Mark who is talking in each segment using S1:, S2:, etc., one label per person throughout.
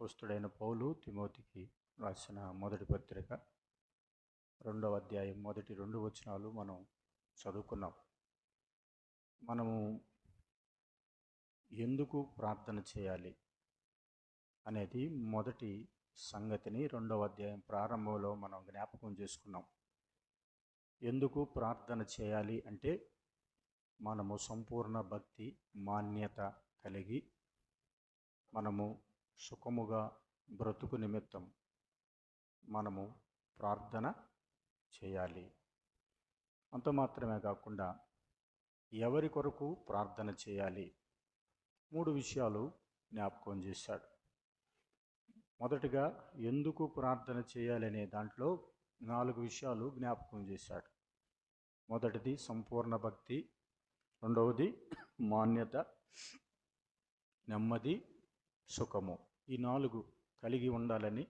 S1: అపోస్తుడైన పౌలు తిమోతికి రాసిన మొదటి పత్రిక 2వ అధ్యాయం మొదటి 2 వచనాలు మనం చదువుకున్నాం. మనము ఎందుకు ప్రార్థన చేయాలి అనేది మొదటి సంగతిని 2వ అధ్యాయం ప్రారంభంలో మనం జ్ఞాపకం చేసుకున్నాం. ఎందుకు ప్రార్థన చేయాలి అంటే మనము సంపూర్ణ భక్తి మాన్యత కలిగి మనము సుఖముగా బ్రతుకు నిమిత్తం మనము ప్రార్థన చేయాలి. అంత మాత్రమే కాకుండా ఎవరి కొరకు ప్రార్థన చేయాలి 3 విషయాలు జ్ఞాపకం చేశాడు. మొదటిగా ఎందుకు ప్రార్థన చేయాలనే దాంట్లో 4 విషయాలు జ్ఞాపకం చేశాడు. మొదటిది సంపూర్ణ భక్తి, రెండవది మాన్యత, నెమ్మది, సుఖము. ఈ 4 కలిగి ఉండాలని,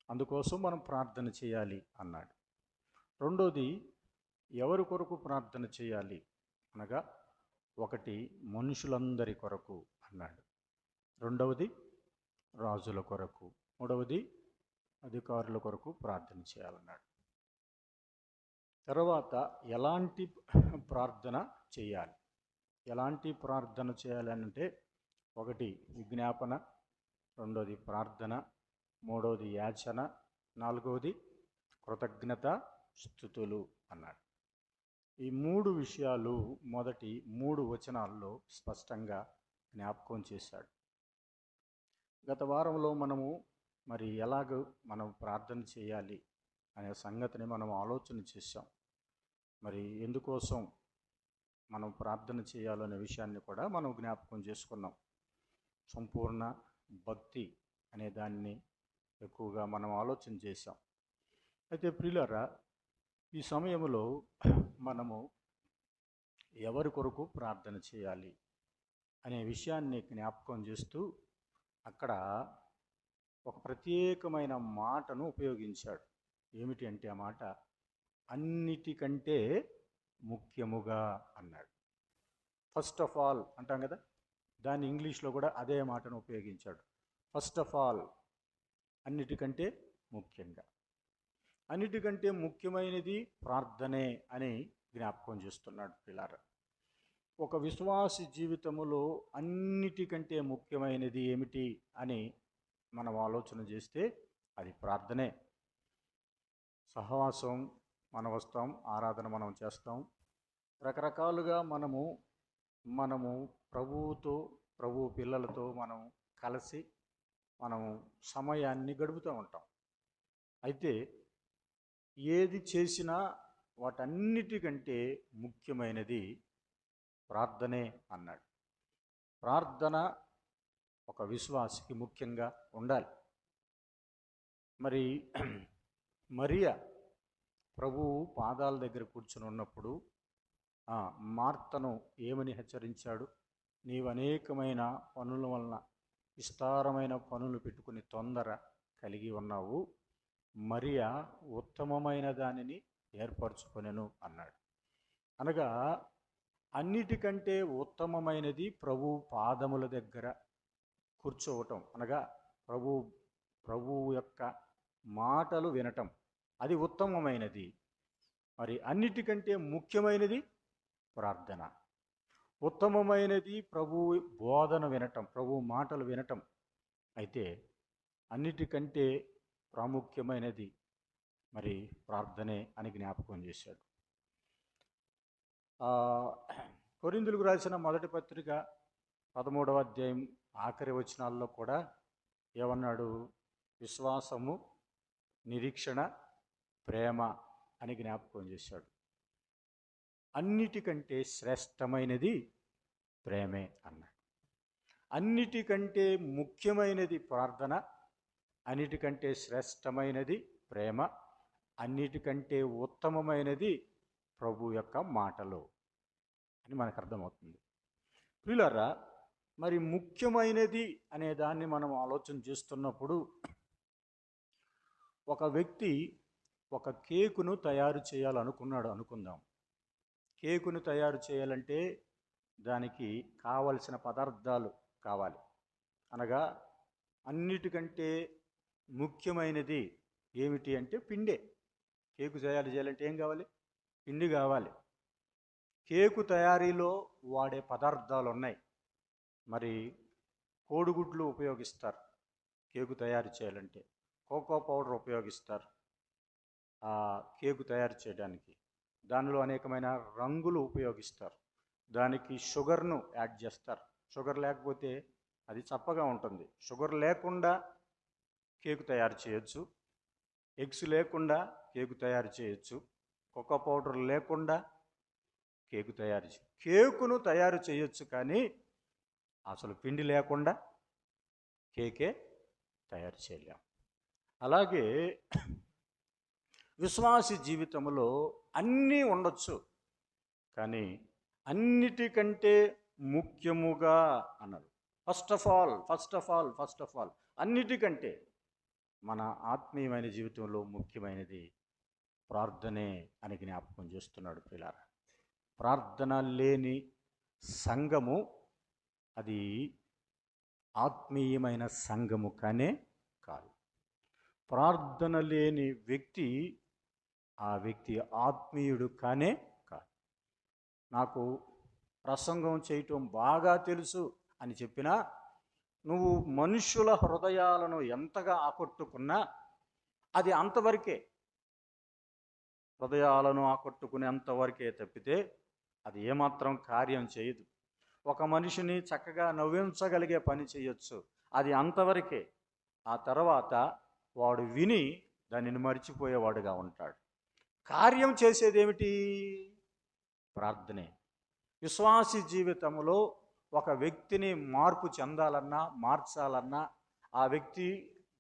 S1: అందుకోసం మనం ప్రార్థన చేయాలి అన్నాడు. రెండోది ఎవరి కొరకు ప్రార్థన చేయాలి అనగా, ఒకటి మనుషులందరి కొరకు అన్నాడు, రెండవది రాజుల కొరకు, మూడవది అధికారుల కొరకు ప్రార్థన చేయాలన్నాడు. తర్వాత ఎలాంటి ప్రార్థన చేయాలి, ఎలాంటి ప్రార్థన చేయాలంటే, ఒకటి విజ్ఞాపన, రెండోది ప్రార్థన, మూడవది యాచన, నాలుగవది కృతజ్ఞత స్తుతులు అన్నాడు. ఈ 3 విషయాలు మొదటి 3 వచనాల్లో స్పష్టంగా జ్ఞాపకం చేశాడు. గత వారంలో మనము ఎలాగ మనం ప్రార్థన చేయాలి అనే సంగతిని మనం ఆలోచన చేశాం. ఎందుకోసం మనం ప్రార్థన చేయాలనే విషయాన్ని కూడా మనం జ్ఞాపకం చేసుకున్నాం. సంపూర్ణ భక్తి అనే దాన్ని ఎక్కువగా మనం ఆలోచన చేశాం. అయితే ప్రియులారా, ఈ సమయంలో మనము ఎవరి కొరకు ప్రార్థన చేయాలి అనే విషయాన్ని జ్ఞాపకం చేస్తూ అక్కడ ఒక ప్రత్యేకమైన మాటను ఉపయోగించాడు. ఏమిటి అంటే ఆ మాట అన్నిటికంటే ముఖ్యముగా అన్నాడు. ఫస్ట్ ఆఫ్ ఆల్ అంటాం కదా, దాన్ని ఇంగ్లీష్లో కూడా అదే మాటను ఉపయోగించాడు. ఫస్ట్ ఆఫ్ ఆల్, అన్నిటికంటే ముఖ్యంగా. అన్నిటికంటే ముఖ్యమైనది ప్రార్థనే అని జ్ఞాపకం చేస్తున్నాడు పిల్లారా. ఒక విశ్వాసి జీవితములో అన్నిటికంటే ముఖ్యమైనది ఏమిటి అని మనం ఆలోచన చేస్తే అది ప్రార్థనే. సహవాసం మనం వస్తాం, ఆరాధన మనం చేస్తాం, రకరకాలుగా మనము ప్రభువుతో, ప్రభు పిల్లలతో మనం కలిసి మనము సమయాన్ని గడుపుతూ ఉంటాం. అయితే ఏది చేసినా వాటన్నిటికంటే ముఖ్యమైనది ప్రార్థనే అన్నాడు. ప్రార్థన ఒక విశ్వాసికి ముఖ్యంగా ఉండాలి. మరియా ప్రభువు పాదాల దగ్గర కూర్చుని ఉన్నప్పుడు మార్తను ఏమని హెచ్చరించాడు? నీవు అనేకమైన పనుల వలన విస్తారమైన పనులు పెట్టుకుని తొందర కలిగి ఉన్నావు, మరియా ఉత్తమమైన దానిని ఏర్పరచుకొనెను అన్నాడు. అనగా అన్నిటికంటే ఉత్తమమైనది ప్రభు పాదముల దగ్గర కూర్చోవటం, అనగా ప్రభువు యొక్క మాటలు వినటం, అది ఉత్తమమైనది. అన్నిటికంటే ముఖ్యమైనది ప్రార్థన. ఉత్తమమైనది ప్రభు బోధన వినటం, ప్రభు మాటలు వినటం. అయితే అన్నిటికంటే ప్రాముఖ్యమైనది ప్రార్థనే అని జ్ఞాపకం చేశాడు. కొరింథీయులకు రాసిన మొదటి పత్రిక 13వ అధ్యాయం ఆఖరి వచనాల్లో కూడా ఏమన్నాడు? విశ్వాసము, నిరీక్షణ, ప్రేమ అని జ్ఞాపకం చేశాడు. అన్నిటికంటే శ్రేష్టమైనది ప్రేమే అన్నాడు. అన్నిటికంటే ముఖ్యమైనది ప్రార్థన, అన్నిటికంటే శ్రేష్టమైనది ప్రేమ, అన్నిటికంటే ఉత్తమమైనది ప్రభు యొక్క మాటలు అని మనకు అర్థమవుతుంది. ప్రియులారా, ముఖ్యమైనది అనే దాన్ని మనం ఆలోచన చేస్తున్నప్పుడు, ఒక వ్యక్తి ఒక కేకును తయారు చేయాలనుకున్నాడు అనుకుందాం. కేకును తయారు చేయాలంటే దానికి కావలసిన పదార్థాలు కావాలి. అనగా అన్నిటికంటే ముఖ్యమైనది ఏమిటి అంటే పిండే. కేకు తయారు చేయాలంటే ఏం కావాలి? పిండి కావాలి. కేకు తయారీలో వాడే పదార్థాలు ఉన్నాయి. మరి కోడిగుడ్లు ఉపయోగిస్తారు కేకు తయారు చేయాలంటే, కోకో పౌడర్ ఉపయోగిస్తారు కేకు తయారు చేయడానికి, దానిలో అనేకమైన రంగులు ఉపయోగిస్తారు, దానికి షుగర్ను యాడ్ చేస్తారు. షుగర్ లేకపోతే అది చప్పగా ఉంటుంది. షుగర్ లేకుండా కేకు తయారు చేయొచ్చు, ఎగ్స్ లేకుండా కేకు తయారు చేయొచ్చు, కోకో పౌడర్ లేకుండా కేకు తయారు కేకును తయారు చేయొచ్చు, కానీ అసలు పిండి లేకుండా కేకే తయారు చేయలేం. అలాగే విశ్వాసి జీవితంలో అన్నీ ఉండొచ్చు, కానీ అన్నిటికంటే ముఖ్యముగా అన్నారు. ఫస్ట్ ఆఫ్ ఆల్ అన్నిటికంటే మన ఆత్మీయమైన జీవితంలో ముఖ్యమైనది ప్రార్థనే అని జ్ఞాపకం చేస్తున్నాడు ప్రియులారా. ప్రార్థన లేని సంఘము అది ఆత్మీయమైన సంఘము కానే కాదు. ప్రార్థన లేని వ్యక్తి ఆ వ్యక్తి ఆత్మీయుడు కానే కాదు. నాకు ప్రసంగం చేయటం బాగా తెలుసు అని చెప్పినా, నువ్వు మనుషుల హృదయాలను ఎంతగా ఆకట్టుకున్నా అది అంతవరకే. హృదయాలను ఆకట్టుకునేంతవరకే తప్పితే అది ఏమాత్రం కార్యం చేయదు. ఒక మనిషిని చక్కగా నవ్వించగలిగే పని చేయొచ్చు, అది అంతవరకే. ఆ తర్వాత వాడు విని దానిని మర్చిపోయేవాడుగా ఉంటాడు. కార్యం చేసేదేమిటి? ప్రార్థనే. విశ్వాసి జీవితంలో ఒక వ్యక్తిని మార్పు చెందాలన్నా, మార్చాలన్నా, ఆ వ్యక్తి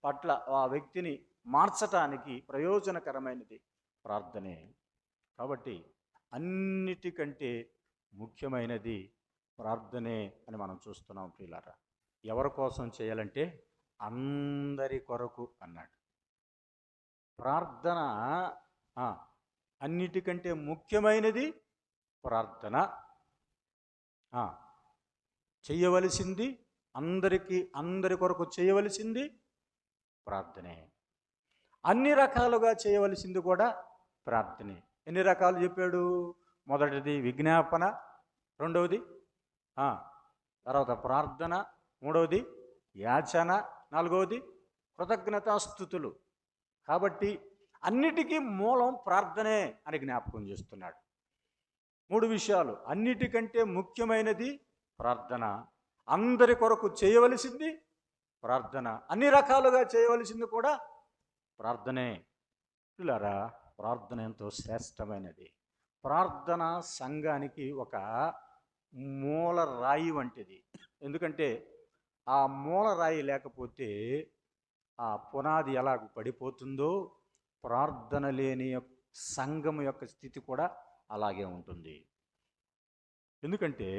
S1: పట్ల ఆ వ్యక్తిని మార్చటానికి ప్రయోజనకరమైనది ప్రార్థనే. కాబట్టి అన్నిటికంటే ముఖ్యమైనది ప్రార్థనే అని మనం చూస్తున్నాం ప్రియులారా. ఎవరి కోసం చేయాలంటే అందరి కొరకు అన్నాడు. ప్రార్థన అన్నిటికంటే ముఖ్యమైనది ప్రార్థన. చేయవలసింది అందరి కొరకు చేయవలసింది ప్రార్థనే. అన్ని రకాలుగా చేయవలసింది కూడా ప్రార్థనే. ఎన్ని రకాలు చెప్పాడు? మొదటిది విజ్ఞాపన, రెండవది తర్వాత ప్రార్థన, మూడవది యాచన, నాలుగవది కృతజ్ఞతాస్తుతులు. కాబట్టి అన్నిటికీ మూలం ప్రార్థనే అని జ్ఞాపకం చేస్తున్నాడు. 3 విషయాలు. అన్నిటికంటే ముఖ్యమైనది ప్రార్థన, అందరి కొరకు చేయవలసింది ప్రార్థన, అన్ని రకాలుగా చేయవలసింది కూడా ప్రార్థనే. పిల్లరా, ప్రార్థన ఎంతో శ్రేష్టమైనది. ప్రార్థన సంఘానికి ఒక మూల రాయి వంటిది. ఎందుకంటే ఆ మూల రాయి లేకపోతే ఆ పునాది ఎలాగ పడిపోతుందో, ప్రార్థన లేని సంఘం యొక్క స్థితి కూడా అలాగే ఉంటుంది. ఎందుకంటే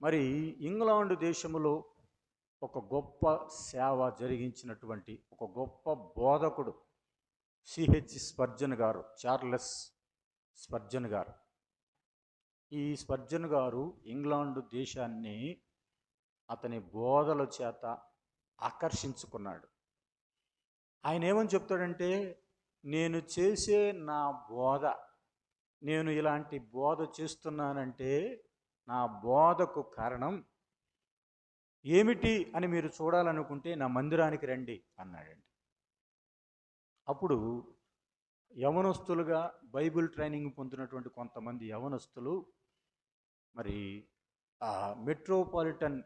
S1: మరి ఇంగ్లాండ్ దేశంలో ఒక గొప్ప సేవ జరిగించినటువంటి ఒక గొప్ప బోధకుడు సిహెచ్ స్పర్జన్ గారు, చార్లెస్ స్పర్జన్ గారు. ఈ స్పర్జన్ గారు ఇంగ్లాండ్ దేశాన్ని అతని బోధల చేత ఆకర్షించుకున్నాడు. ఆయన ఏమని చెప్తాడంటే, నేను చేసే నా బోధ, నేను ఇలాంటి బోధ చేస్తున్నానంటే నా బోధకు కారణం ఏమిటి అని మీరు చూడాలనుకుంటే నా మందిరానికి రండి అన్నాడండి. అప్పుడు యవనస్తులుగా బైబిల్ ట్రైనింగ్ పొందినటువంటి కొంతమంది యవనస్తులు మరి మెట్రోపాలిటన్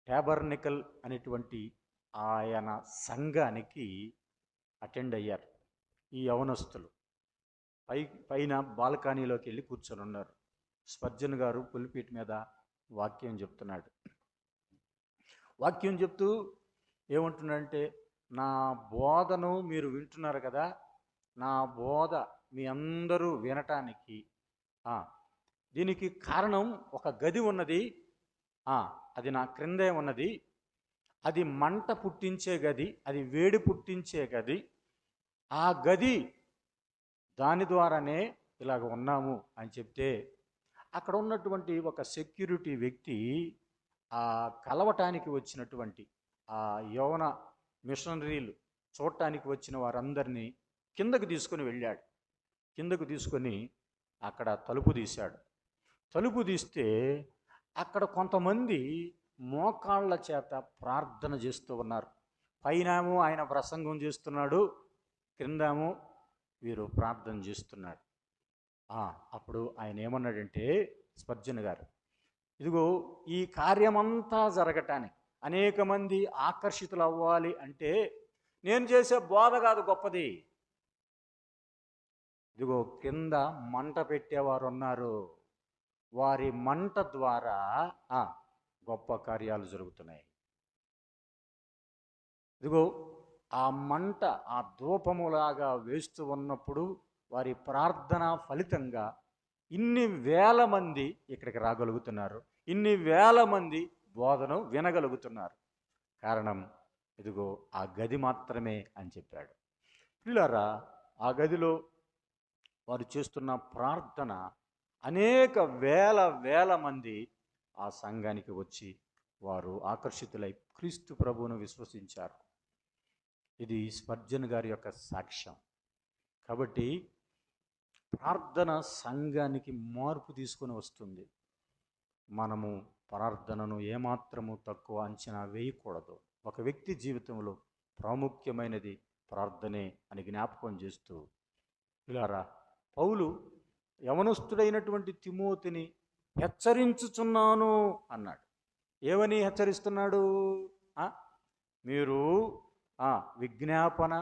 S1: ట్యాబర్నికల్ అనేటువంటి ఆయన సంఘానికి అటెండ్ అయ్యారు. ఈ యవనస్తులు పైన బాల్కనీలోకి వెళ్ళి కూర్చొని ఉన్నారు. స్పర్జన్ గారు పులిపీట మీద వాక్యం చెప్తున్నాడు. వాక్యం చెప్తూ ఏమంటున్నాడంటే, నా బోధను మీరు వింటున్నారు కదా, నా బోధ మీ అందరూ వినటానికి దీనికి కారణం ఒక గది ఉన్నది, అది నా క్రిందే ఉన్నది, అది మంట పుట్టించే గది, అది వేడి పుట్టించే గది. ఆ గది దాని ద్వారానే ఇలాగ ఉన్నాము అని చెప్తే, అక్కడ ఉన్నటువంటి ఒక సెక్యూరిటీ వ్యక్తి కలవటానికి వచ్చినటువంటి ఆ యవన మిషనరీలు చూడటానికి వచ్చిన వారందరినీ కిందకు తీసుకొని వెళ్ళాడు. కిందకు తీసుకొని అక్కడ తలుపు తీశాడు. తలుపు తీస్తే అక్కడ కొంతమంది మోకాళ్ళ చేత ప్రార్థన చేస్తూ ఉన్నారు. పైనేమో ఆయన ప్రసంగం చేస్తున్నాడు, క్రిందేమో వీరు ప్రార్థన చేస్తున్నాడు. అప్పుడు ఆయన ఏమన్నాడంటే, స్పర్జన్ గారు, ఇదిగో ఈ కార్యమంతా జరగటానికి అనేక మంది ఆకర్షితులు అవ్వాలి అంటే నేను చేసే బోధ కాదు గొప్పది. ఇదిగో కింద మంట పెట్టేవారు ఉన్నారు, వారి మంట ద్వారా గొప్ప కార్యాలు జరుగుతున్నాయి. ఇదిగో ఆ మంట ఆ ధూపములాగా వేస్తూ ఉన్నప్పుడు వారి ప్రార్థన ఫలితంగా ఇన్ని వేల మంది ఇక్కడికి రాగలుగుతున్నారు, ఇన్ని వేల మంది బోధను వినగలుగుతున్నారు. కారణం ఇదిగో ఆ గది మాత్రమే అని చెప్పాడు. పిల్లరా, ఆ గదిలో వారు చేస్తున్న ప్రార్థన అనేక వేల మంది ఆ సంఘానికి వచ్చి వారు ఆకర్షితులై క్రీస్తు ప్రభువును విశ్వసించారు. ఇది స్పర్జన్ గారి యొక్క సాక్ష్యం. కాబట్టి ప్రార్థన సంఘానికి మార్పు తీసుకొని వస్తుంది. మనము ప్రార్థనను ఏమాత్రము తక్కువ అంచనా వేయకూడదు. ఒక వ్యక్తి జీవితంలో ప్రాముఖ్యమైనది ప్రార్థనే అని జ్ఞాపకం చేస్తూ, ఇలారా పౌలు యవనస్తుడైనటువంటి తిమోతిని హెచ్చరించుచున్నాను అన్నాడు. ఏమని హెచ్చరిస్తున్నాడు? మీరు విజ్ఞాపన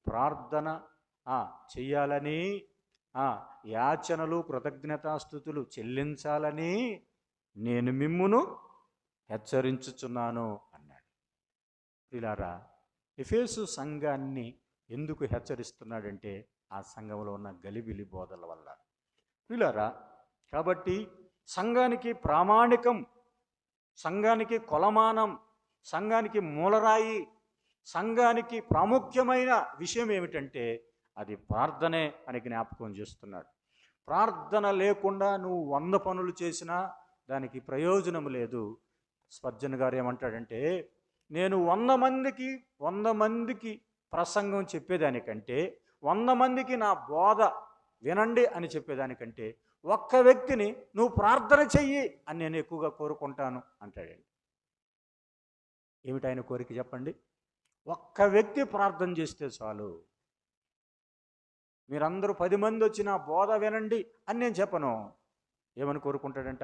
S1: ప్రార్థన చెయ్యాలని, యాచనలు కృతజ్ఞతాస్తుతులు చెల్లించాలని నేను మిమ్మును హెచ్చరించుచున్నాను అన్నాడు. ఇలారా ఎఫెసు సంఘాన్ని ఎందుకు హెచ్చరిస్తున్నాడంటే ఆ సంఘంలో ఉన్న గలిబిలి బోధల వల్ల. ఇలారా కాబట్టి సంఘానికి ప్రామాణికం, సంఘానికి కొలమానం, సంఘానికి మూలరాయి, సంఘానికి ప్రాముఖ్యమైన విషయం ఏమిటంటే అది ప్రార్థనే అని జ్ఞాపకం చేస్తున్నాడు. ప్రార్థన లేకుండా నువ్వు 100 పనులు చేసినా దానికి ప్రయోజనం లేదు. స్పర్జన్ గారు ఏమంటాడంటే, నేను 100 మందికి ప్రసంగం చెప్పేదానికంటే 100 మందికి నా బోధ వినండి అని చెప్పేదానికంటే ఒక్క వ్యక్తిని నువ్వు ప్రార్థన చెయ్యి అని నేను ఎక్కువగా కోరుకుంటాను అంటాడండి. ఏమిటి ఆయన కోరిక చెప్పండి? ఒక్క వ్యక్తి ప్రార్థన చేస్తే చాలు. మీరందరూ 10 మంది వచ్చి నా బోధ వినండి అని నేను చెప్పను. ఏమని కోరుకుంటాడంట?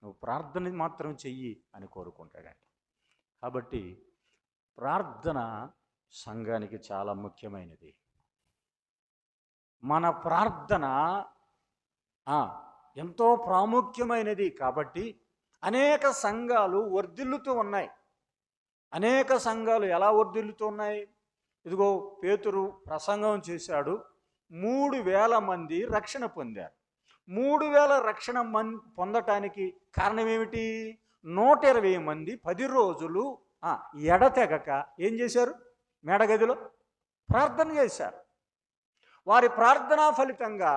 S1: నువ్వు ప్రార్థన మాత్రం చెయ్యి అని కోరుకుంటాడంట. కాబట్టి ప్రార్థన సంఘానికి చాలా ముఖ్యమైనది. మన ప్రార్థన ఎంతో ప్రాముఖ్యమైనది. కాబట్టి అనేక సంఘాలు వర్ధిల్లుతూ ఉన్నాయి. అనేక సంఘాలు ఎలా వర్ధిల్లుతూ ఉన్నాయి? ఇదిగో పేతురు ప్రసంగం చేశాడు, 3000 మంది రక్షణ పొందారు. 3000 రక్షణ పొందటానికి కారణం ఏమిటి? 120 మంది 10 రోజులు ఎడతెగక ఏం చేశారు? మేడగదిలో ప్రార్థన చేశారు. వారి ప్రార్థనా ఫలితంగా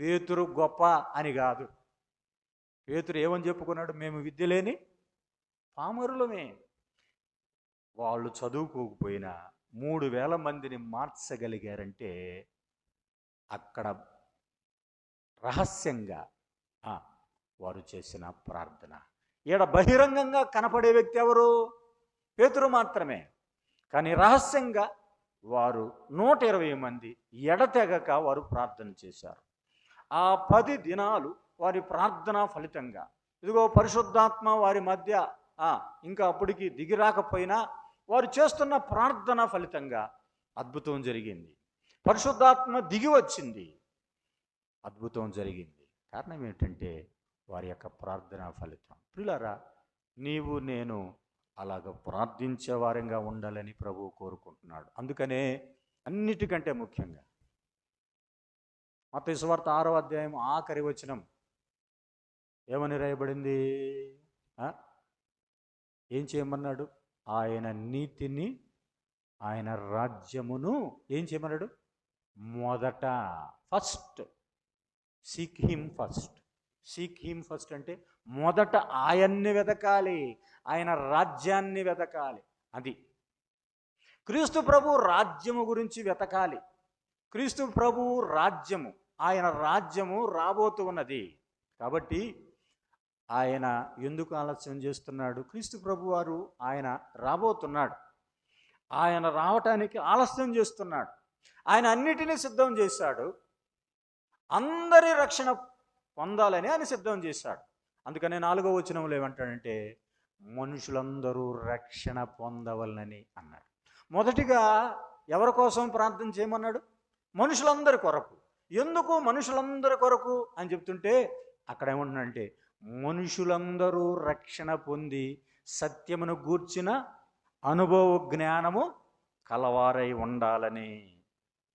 S1: పేతురు గొప్ప అని కాదు. పేతురు ఏమని చెప్పుకున్నాడు? మేము విద్య లేని పామరులమే. వాళ్ళు చదువుకోకపోయినా 3000 మందిని మార్చగలిగారంటే అక్కడ రహస్యంగా వారు చేసిన ప్రార్థన. ఈడ బహిరంగంగా కనపడే వ్యక్తి ఎవరు? పేతురు మాత్రమే. కానీ రహస్యంగా వారు 120 మంది ఎడతెగక వారు ప్రార్థన చేశారు. ఆ 10 దినాలు వారి ప్రార్థన ఫలితంగా ఇదిగో పరిశుద్ధాత్మ వారి మధ్య ఇంకా అప్పటికి దిగిరాకపోయినా వారు చేస్తున్న ప్రార్థన ఫలితంగా అద్భుతం జరిగింది. పరిశుద్ధాత్మ దిగి వచ్చింది, అద్భుతం జరిగింది. కారణం ఏంటంటే వారి యొక్క ప్రార్థన ఫలితం. ప్రియులారా, నీవు నేను అలాగ ప్రార్థించే వారంగా ఉండాలని ప్రభువు కోరుకుంటున్నాడు. అందుకనే అన్నిటికంటే ముఖ్యంగా మత్తయి సువార్త 6వ అధ్యాయం ఆఖరి వచనం ఏమని రాయబడింది? ఏం చేయమన్నాడు? ఆయన నీతిని, ఆయన రాజ్యమును ఏం చేయమన్నాడు? మొదట, first seek him first, seek him first అంటే మొదట ఆయన్ని వెతకాలి, ఆయన రాజ్యాన్ని వెతకాలి. అది క్రీస్తు ప్రభు రాజ్యము గురించి వెతకాలి. క్రీస్తు ప్రభు రాజ్యము, ఆయన రాజ్యము రాబోతూ ఉన్నది. కాబట్టి ఆయన ఎందుకు ఆలస్యం చేస్తున్నాడు? క్రీస్తు ప్రభు వారు ఆయన రాబోతున్నాడు, ఆయన రావటానికి ఆలస్యం చేస్తున్నాడు. ఆయన అన్నిటినీ సిద్ధం చేశాడు, అందరి రక్షణ పొందాలని ఆయన సిద్ధం చేశాడు. అందుకని 4వ వచనంలో ఏమంటాడంటే మనుషులందరూ రక్షణ పొందవలనని అన్నాడు. మొదటిగా ఎవరి కోసం ప్రార్థన చేయమన్నాడు? మనుషులందరి కొరకు. ఎందుకు మనుషులందరి కొరకు అని చెప్తుంటే అక్కడ ఏమంటున్నాడంటే మనుషులందరూ రక్షణ పొంది సత్యమును గూర్చిన అనుభవ జ్ఞానము కలవారై ఉండాలని.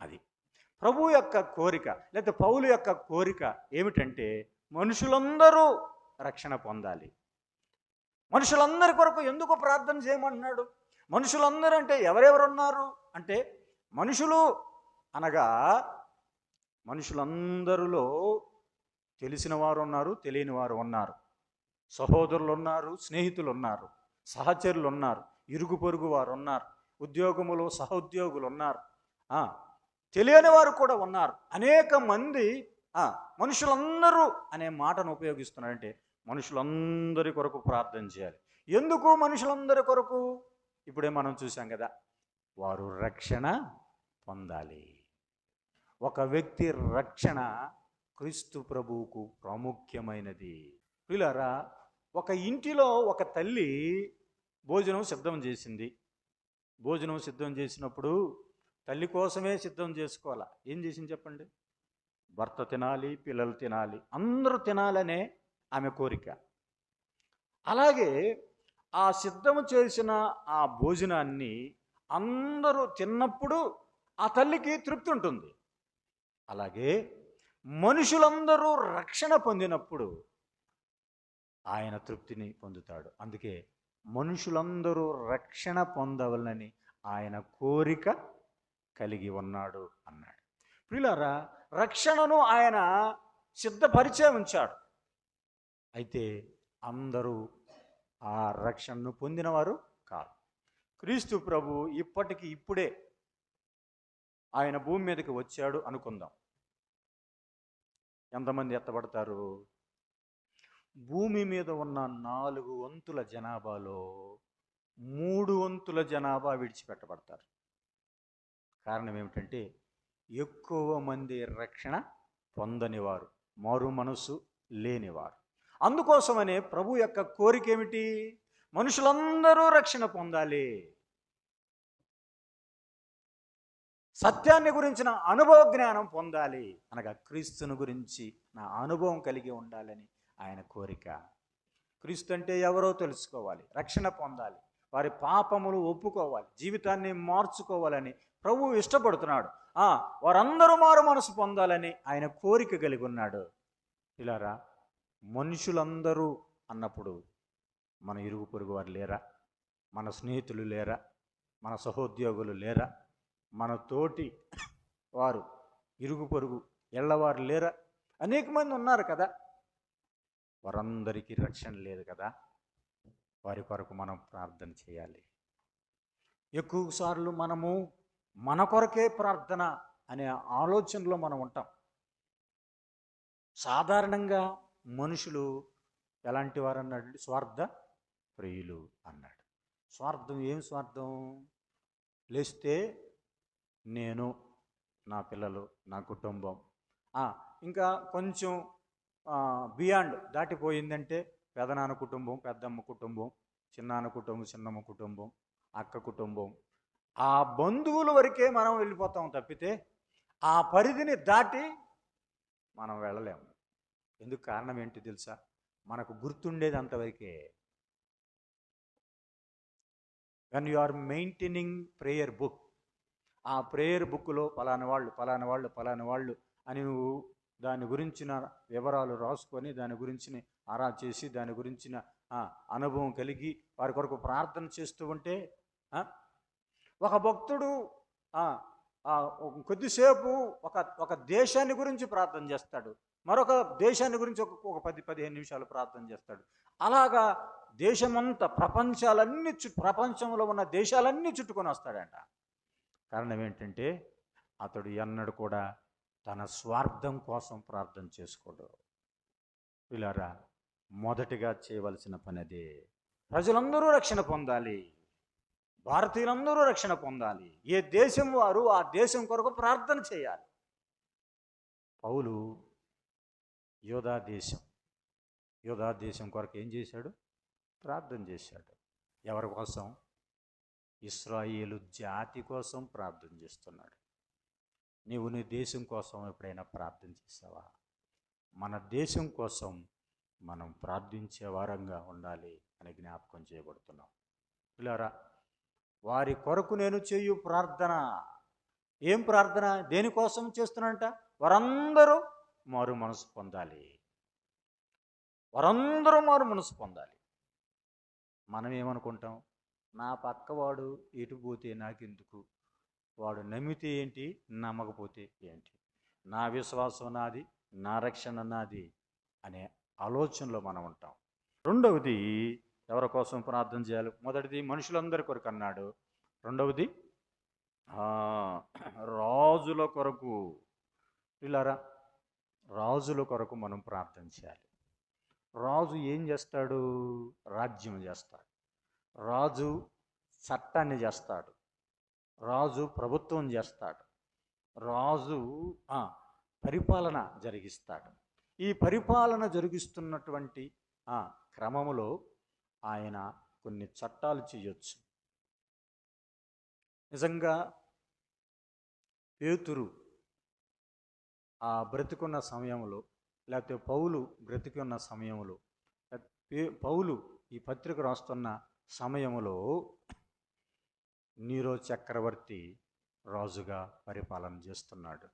S1: అది ప్రభు యొక్క కోరిక, లేదా పౌలు యొక్క కోరిక ఏమిటంటే మనుషులందరూ రక్షణ పొందాలి. మనుషులందరి కొరకు ఎందుకు ప్రార్థన చేయమంటున్నాడు? మనుషులందరూ అంటే ఎవరెవరు ఉన్నారు అంటే, మనుషులు అనగా మనుషులందరిలో తెలిసిన వారు ఉన్నారు, తెలియని వారు ఉన్నారు, సహోదరులు ఉన్నారు, స్నేహితులు ఉన్నారు, సహచరులు ఉన్నారు, ఇరుగు పొరుగు వారు ఉన్నారు, ఉద్యోగములో సహోద్యోగులు ఉన్నారు, తెలియని వారు కూడా ఉన్నారు. అనేక మంది మనుషులందరూ అనే మాటను ఉపయోగిస్తున్నారంటే మనుషులందరి కొరకు ప్రార్థన చేయాలి. ఎందుకు మనుషులందరి కొరకు? ఇప్పుడే మనం చూసాం కదా, వారు రక్షణ పొందాలి. ఒక వ్యక్తి రక్షణ క్రీస్తు ప్రభువుకు ప్రాముఖ్యమైనది. పిల్లరా, ఒక ఇంటిలో ఒక తల్లి భోజనం సిద్ధం చేసింది. భోజనం సిద్ధం చేసినప్పుడు తల్లి కోసమే సిద్ధం చేసుకోవాలా. ఏం చేసింది చెప్పండి? భర్త తినాలి, పిల్లలు తినాలి, అందరూ తినాలనే ఆమె కోరిక. అలాగే ఆ సిద్ధం చేసిన ఆ భోజనాన్ని అందరూ తిన్నప్పుడు ఆ తల్లికి తృప్తి ఉంటుంది. అలాగే మనుషులందరూ రక్షణ పొందినప్పుడు ఆయన తృప్తిని పొందుతాడు. అందుకే మనుషులందరూ రక్షణ పొందవలనని ఆయన కోరిక కలిగి ఉన్నాడు అన్నాడు. ప్రియులారా, రక్షణను ఆయన సిద్ధపరిచే ఉంచాడు. అయితే అందరూ ఆ రక్షణను పొందినవారు కాదు. క్రీస్తు ప్రభు ఇప్పుడే ఆయన భూమి మీదకి వచ్చాడు అనుకుందాం. ఎంతమంది ఎత్తబడతారు? భూమి మీద ఉన్న 4 వంతుల జనాభాలో 3 వంతుల జనాభా విడిచిపెట్టబడతారు. కారణం ఏమిటంటే ఎక్కువ మంది రక్షణ పొందనివారు, మారు మనసు లేనివారు. అందుకోసమనే ప్రభు యొక్క కోరిక ఏమిటి? మనుషులందరూ రక్షణ పొందాలి, సత్యాన్ని గురించిన అనుభవ జ్ఞానం పొందాలి, అనగా క్రీస్తుని గురించి నా అనుభవం కలిగి ఉండాలని ఆయన కోరిక. క్రీస్తు అంటే ఎవరో తెలుసుకోవాలి, రక్షణ పొందాలి, వారి పాపములు ఒప్పుకోవాలి, జీవితాన్ని మార్చుకోవాలని ప్రభువు ఇష్టపడుతున్నాడు. వారందరూ మారు మనసు పొందాలని ఆయన కోరిక కలిగి ఉన్నాడు. ఇలారా, మనుషులందరూ అన్నప్పుడు మన ఇరుగు పొరుగు వారు లేరా? మన స్నేహితులు లేరా? మన సహోద్యోగులు లేరా? మన తోటి వారు ఇరుగు పొరుగు ఎళ్ళవారు లేరా? అనేక మంది ఉన్నారు కదా. వారందరికీ రక్షణ లేదు కదా. వారి కొరకు మనం ప్రార్థన చేయాలి. ఎక్కువసార్లు మనము మన కొరకే ప్రార్థన అనే ఆలోచనలో మనం ఉంటాం. సాధారణంగా మనుషులు ఎలాంటి వారు అన్నాడు? స్వార్థ ప్రియులు అన్నాడు. స్వార్థం ఏం స్వార్థం? లేస్తే నేను, నా పిల్లలు, నా కుటుంబం, ఇంకా కొంచెం బియాండ్ దాటిపోయిందంటే పెదనాన్న కుటుంబం, పెద్దమ్మ కుటుంబం, చిన్నాన్న కుటుంబం, చిన్నమ్మ కుటుంబం, అక్క కుటుంబం, ఆ బంధువుల వరకే మనం వెళ్ళిపోతాం తప్పితే ఆ పరిధిని దాటి మనం వెళ్ళలేము. ఎందుకు? కారణం ఏంటి తెలుసా? మనకు గుర్తుండేది అంతవరకే. When you are maintaining prayer book, ఆ ప్రేయర్ బుక్లో పలానా వాళ్ళు అని నువ్వు దాని గురించిన వివరాలు రాసుకొని దాని గురించి ఆరా చేసి దాని గురించిన అనుభవం కలిగి వారి కొరకు ప్రార్థన చేస్తూ ఉంటే, ఒక భక్తుడు కొద్దిసేపు ఒక ఒక దేశాన్ని గురించి ప్రార్థన చేస్తాడు, మరొక దేశాన్ని గురించి ఒక 10-15 నిమిషాలు ప్రార్థన చేస్తాడు. అలాగా దేశమంతా ప్రపంచంలో ఉన్న దేశాలన్నీ చుట్టుకొని వస్తాడంట. కారణం ఏంటంటే అతడు ఎన్నడూ కూడా తన స్వార్థం కోసం ప్రార్థన చేసుకోడు. వీళ్ళారా, మొదటిగా చేయవలసిన పని అదే. ప్రజలందరూ రక్షణ పొందాలి, భారతీయులందరూ రక్షణ పొందాలి. ఏ దేశం వారు ఆ దేశం కొరకు ప్రార్థన చేయాలి. పౌలు యోధా దేశం కొరకు ఏం చేశాడు? ప్రార్థన చేశాడు. ఎవరి కోసం? ఇశ్రాయేలు జాతి కోసం ప్రార్థన చేస్తున్నాడు. నీవు నీ దేశం కోసం ఎప్పుడైనా ప్రార్థన చేసావా? మన దేశం కోసం మనం ప్రార్థించే వారంగా ఉండాలి అని జ్ఞాపకం చేయబడుతున్నాం. పిల్లరా, వారి కొరకు నేను చేయు ప్రార్థన. ఏం ప్రార్థన? దేనికోసం చేస్తున్నానంట? వారందరూ మారు మనసు పొందాలి. వారందరూ మారు మనసు పొందాలి. మనం ఏమనుకుంటాం? నా పక్కవాడు ఎటు పోతే నాకెందుకు, వాడు నమ్మితే ఏంటి, నమ్మకపోతే ఏంటి, నా విశ్వాసం నాది, నా రక్షణ నాది అనే ఆలోచనలో మనం ఉంటాం. రెండవది, ఎవరి కోసం ప్రార్థన చేయాలి? మొదటిది మనుషులందరి కొరకు అన్నాడు. రెండవది రాజుల కొరకు. పిల్లరా, రాజుల కొరకు మనం ప్రార్థన చేయాలి. రాజు ఏం చేస్తాడు? రాజ్యం చేస్తాడు. రాజు చట్టాన్ని చేస్తాడు. రాజు ప్రభుత్వం చేస్తాడు. రాజు పరిపాలన జరిగిస్తాడు. ఈ పరిపాలన జరిగిస్తున్నటువంటి క్రమములో ఆయన కొన్ని చట్టాలు చేయొచ్చు. నిజంగా పేతురు బ్రతికున్న సమయంలో, లేకపోతే పౌలు బ్రతికున్న సమయంలో, పౌలు ఈ పత్రిక రాస్తున్న సమయంలో నీరో చక్రవర్తి రాజుగా పరిపాలన చేస్తున్నాడు.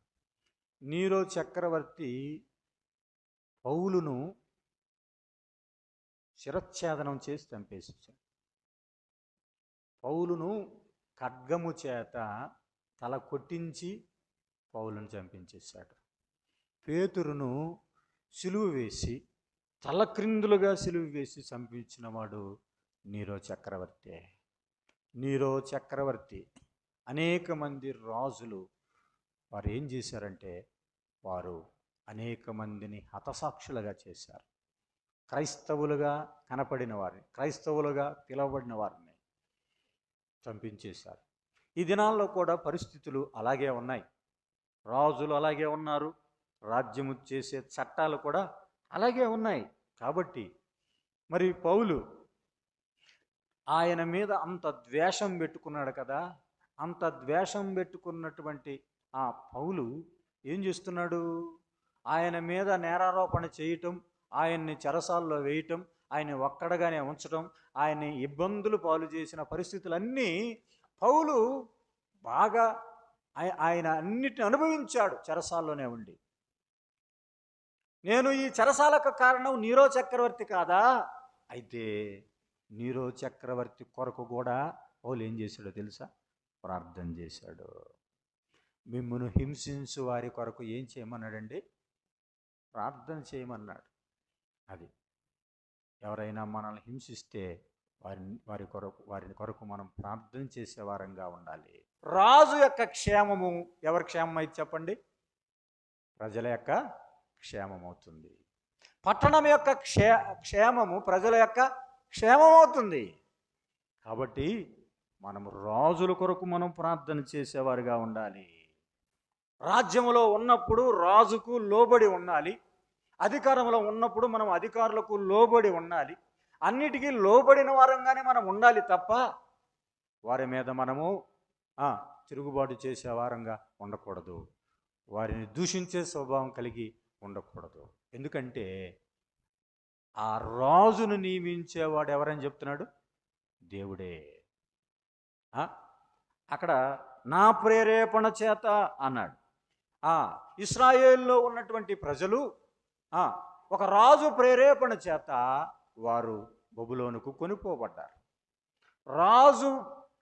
S1: నీరో చక్రవర్తి పౌలును శిరచ్ఛేదనం చేసి చంపేశాడు. పౌలును ఖడ్గము చేత తల కొట్టించి పౌలును చంపించేశాడు. పేతురును సిలువ వేసి తలక్రిందులుగా సిలువ వేసి చంపించిన వాడు నీరో చక్రవర్తి. నీరో చక్రవర్తి అనేక మంది రాజులు వారు ఏం చేశారంటే, వారు అనేక మందిని హతసాక్షులుగా చేశారు. క్రైస్తవులుగా కనపడిన వారిని, క్రైస్తవులుగా పిలువబడిన వారిని చంపించేశారు. ఈ దినాల్లో కూడా పరిస్థితులు అలాగే ఉన్నాయి. రాజులు అలాగే ఉన్నారు, రాజ్యము చేసే చట్టాలు కూడా అలాగే ఉన్నాయి. కాబట్టి మరి పౌలు ఆయన మీద అంత ద్వేషం పెట్టుకున్నాడు కదా. అంత ద్వేషం పెట్టుకున్నటువంటి ఆ పౌలు ఏం చేస్తున్నాడు? ఆయన మీద నేరారోపణ చేయటం, ఆయన్ని చెరసాల్లో వేయటం, ఆయన్ని ఒక్కడగానే ఉంచటం, ఆయన్ని ఇబ్బందులు పాలు చేసిన పరిస్థితులన్నీ పౌలు బాగా ఆయన అన్నిటిని అనుభవించాడు చెరసాల్లోనే ఉండి. నేను ఈ చెరసాలకు కారణం నీరో చక్రవర్తి కాదా? అయితే నీరో చక్రవర్తి కొరకు కూడా పౌలు ఏం చేశాడో తెలుసా? ప్రార్థన చేశాడు. మిమ్మును హింసించు వారి కొరకు ఏం చేయమన్నాడండి? ప్రార్థన చేయమన్నాడు. అది ఎవరైనా మనల్ని హింసిస్తే వారి కొరకు మనం ప్రార్థన చేసే వారంగా ఉండాలి. రాజు యొక్క క్షేమము ఎవరి క్షేమం అయితే చెప్పండి? ప్రజల యొక్క క్షేమం అవుతుంది. పట్టణం యొక్క క్షేమము ప్రజల యొక్క క్షేమం అవుతుంది. కాబట్టి మనము రాజుల కొరకు మనం ప్రార్థన చేసేవారుగా ఉండాలి. రాజ్యంలో ఉన్నప్పుడు రాజుకు లోబడి ఉండాలి. అధికారంలో ఉన్నప్పుడు మనం అధికారులకు లోబడి ఉండాలి. అన్నిటికీ లోబడిన వారంగానే మనం ఉండాలి తప్ప వారి మీద మనము తిరుగుబాటు చేసే వారంగా ఉండకూడదు. వారిని దూషించే స్వభావం కలిగి ఉండకూడదు. ఎందుకంటే ఆ రాజును నియమించేవాడు ఎవరని చెప్తున్నాడు? దేవుడే. అక్కడ నా ప్రేరేపణ చేత అన్నాడు. ఇశ్రాయేల్లో ఉన్నటువంటి ప్రజలు ఒక రాజు ప్రేరేపణ చేత వారు బబులోనుకు కొనిపోబడ్డారు.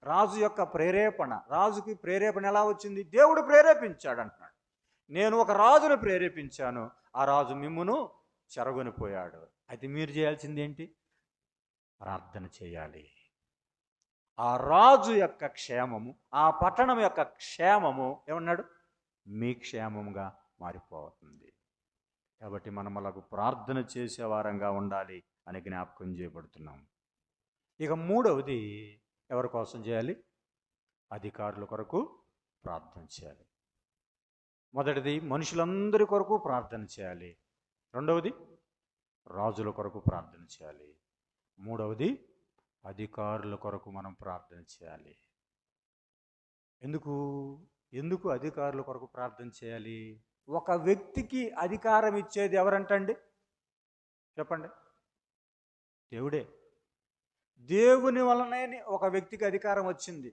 S1: రాజు యొక్క ప్రేరేపణ, రాజుకి ప్రేరేపణ ఎలా వచ్చింది? దేవుడు ప్రేరేపించాడు అంటున్నాడు. నేను ఒక రాజును ప్రేరేపించాను, ఆ రాజు మిమ్మును చెరగొనిపోయాడు. అయితే మీరు చేయాల్సింది ఏంటి? ప్రార్థన చేయాలి. ఆ రాజు యొక్క క్షేమము, ఆ పట్టణం యొక్క క్షేమము ఏమన్నాడు? మీ క్షేమముగా మారిపోతుంది. కాబట్టి మనం అలాగ ప్రార్థన చేసే వారంగా ఉండాలి అని జ్ఞాపకం చేయబడుతున్నాం. ఇక మూడవది ఎవరి కోసం చేయాలి? అధికారుల కొరకు ప్రార్థన చేయాలి. మొదటిది మనుషులందరి కొరకు ప్రార్థన చేయాలి. రెండవది రాజుల కొరకు ప్రార్థన చేయాలి. మూడవది అధికారుల కొరకు మనం ప్రార్థన చేయాలి. ఎందుకు అధికారుల కొరకు ప్రార్థన చేయాలి? ఒక వ్యక్తికి అధికారం ఇచ్చేది ఎవరంటండి? చెప్పండి. దేవుడే. దేవుని వలనే ఒక వ్యక్తికి అధికారం వచ్చింది.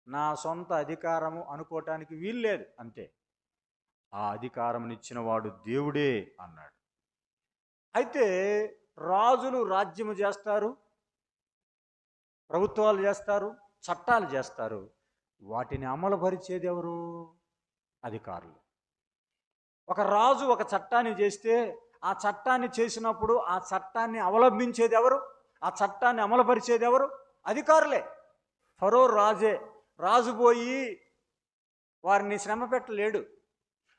S1: నా సొంత అధికారము అనుకోవటానికి వీల్లేదు, అంతే. ఆ అధికారమునిచ్చిన వాడు దేవుడే అన్నాడు. అయితే రాజులు రాజ్యము చేస్తారు, ప్రభుత్వాలు చేస్తారు, చట్టాలు చేస్తారు. వాటిని అమలుపరిచేది ఎవరు? అధికారులు. ఒక రాజు ఒక చట్టాన్ని చేస్తే ఆ చట్టాన్ని చేసినప్పుడు ఆ చట్టాన్ని అవలంబించేది ఎవరు? ఆ చట్టాన్ని అమలుపరిచేది ఎవరు? అధికారులే. ఫరో రాజే. రాజు పోయి వారిని శ్రమ పెట్టలేడు.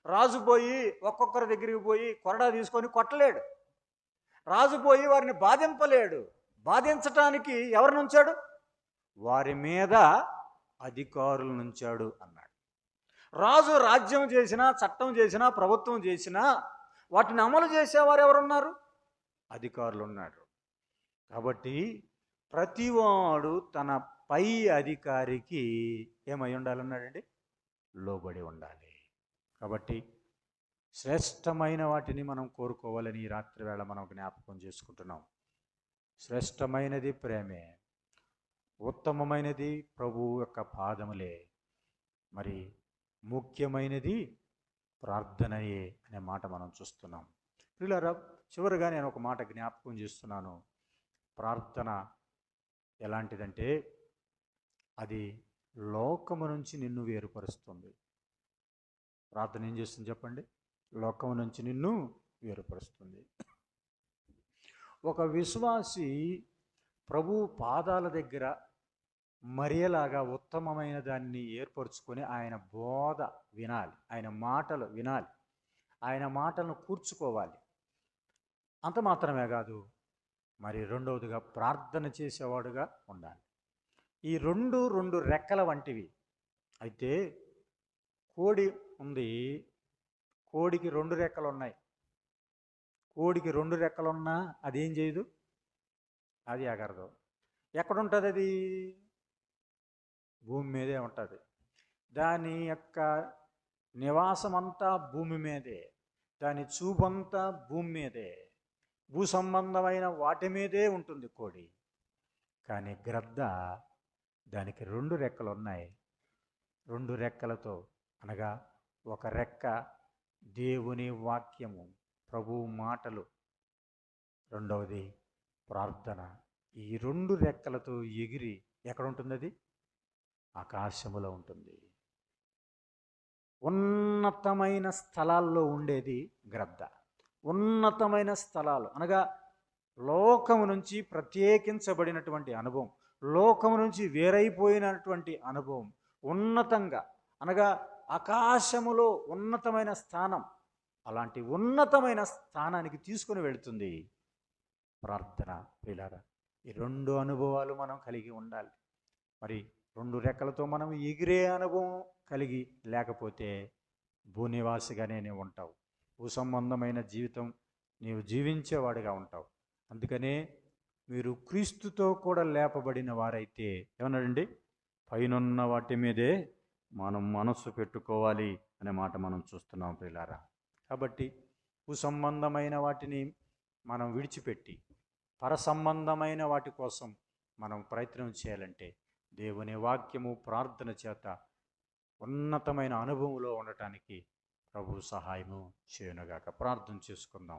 S1: రాజు పోయి ఒక్కొక్కరి దగ్గరికి పోయి కొరడా తీసుకొని కొట్టలేడు. రాజు పోయి వారిని బాధింపలేడు. బాధించటానికి ఎవరిని ఉంచాడు? వారి మీద అధికారులు ఉంచాడు అన్నాడు. రాజు రాజ్యం చేసినా, చట్టం చేసినా, ప్రభుత్వం చేసినా వాటిని అమలు చేసేవారు ఎవరున్నారు? అధికారులు ఉన్నారు. కాబట్టి ప్రతివాడు తన పై అధికారికి ఏమై ఉండాలన్నాడండి? లోబడి ఉండాలి. కాబట్టి శ్రేష్టమైన వాటిని మనం కోరుకోవాలని ఈ రాత్రి వేళ మనం జ్ఞాపకం చేసుకుంటున్నాం. శ్రేష్టమైనది ప్రేమే, ఉత్తమమైనది ప్రభువు యొక్క పాదములే, మరి ముఖ్యమైనది ప్రార్థనయే అనే మాట మనం చూస్తున్నాం. ప్రియులారా, చివరిగా నేను ఒక మాట జ్ఞాపకం చేస్తున్నాను. ప్రార్థన ఎలాంటిదంటే అది లోకము నుంచి నిన్ను వేరుపరుస్తుంది. ప్రార్థన ఏం చేస్తుంది చెప్పండి? లోకము నుంచి నిన్ను వేరుపరుస్తుంది. ఒక విశ్వాసి ప్రభు పాదాల దగ్గర మరియలాగా ఉత్తమమైన దాన్ని ఏర్పరచుకొని ఆయన బోధ వినాలి, ఆయన మాటలు వినాలి, ఆయన మాటలను కూర్చుకోవాలి. అంత మాత్రమే కాదు, మరి రెండవదిగా ప్రార్థన చేసేవాడుగా ఉండాలి. ఈ రెండు రెక్కల వంటివి. అయితే కోడి ఉంది, కోడికి 2 రెక్కలు ఉన్నాయి. కోడికి 2 రెక్కలున్నా అదేం చేయదు, అది ఎగరదు. ఎక్కడుంటుంది అది? భూమి మీదే ఉంటుంది. దాని యొక్క నివాసం అంతా భూమి మీదే, దాని చూపంతా భూమి మీదే, భూ సంబంధమైన వాటి మీదే ఉంటుంది కోడి. కానీ గ్రద్ద, దానికి 2 రెక్కలు ఉన్నాయి. 2 రెక్కలతో, అనగా ఒక రెక్క దేవుని వాక్యము, ప్రభువు మాటలు, రెండవది ప్రార్థన. ఈ 2 రెక్కలతో ఎగిరి ఎక్కడ ఉంటుంది? అది ఆకాశములో ఉంటుంది. ఉన్నతమైన స్థలాల్లో ఉండేది గ్రద్ద. ఉన్నతమైన స్థలాలు అనగా లోకము నుంచి ప్రత్యేకించబడినటువంటి అనుభవం, లోకము నుంచి వేరైపోయినటువంటి అనుభవం, ఉన్నతంగా అనగా ఆకాశములో ఉన్నతమైన స్థానం, అలాంటి ఉన్నతమైన స్థానానికి తీసుకుని వెళుతుంది ప్రార్థన. ప్రియులారా, ఈ 2 అనుభవాలు మనం కలిగి ఉండాలి. మరి 2 రెక్కలతో మనం ఎగిరే అనుభవం కలిగి లేకపోతే భూనివాసిగానే నీవు ఉంటావు. భూ సంబంధమైన జీవితం నీవు జీవించేవాడిగా ఉంటావు. అందుకనే మీరు క్రీస్తుతో కూడా లేపబడిన వారైతే ఏమన్నాడండి? పైనున్న వాటి మీదే మనం మనస్సు పెట్టుకోవాలి అనే మాట మనం చూస్తున్నాం ప్రియులారా. కాబట్టి భూ సంబంధమైన వాటిని మనం విడిచిపెట్టి పరసంబంధమైన వాటి కోసం మనం ప్రయత్నం చేయాలంటే దేవుని వాక్యము, ప్రార్థన చేత ఉన్నతమైన అనుభవంలో ఉండటానికి ప్రభు సహాయము చేయనుగాక. ప్రార్థన చేసుకుందాం.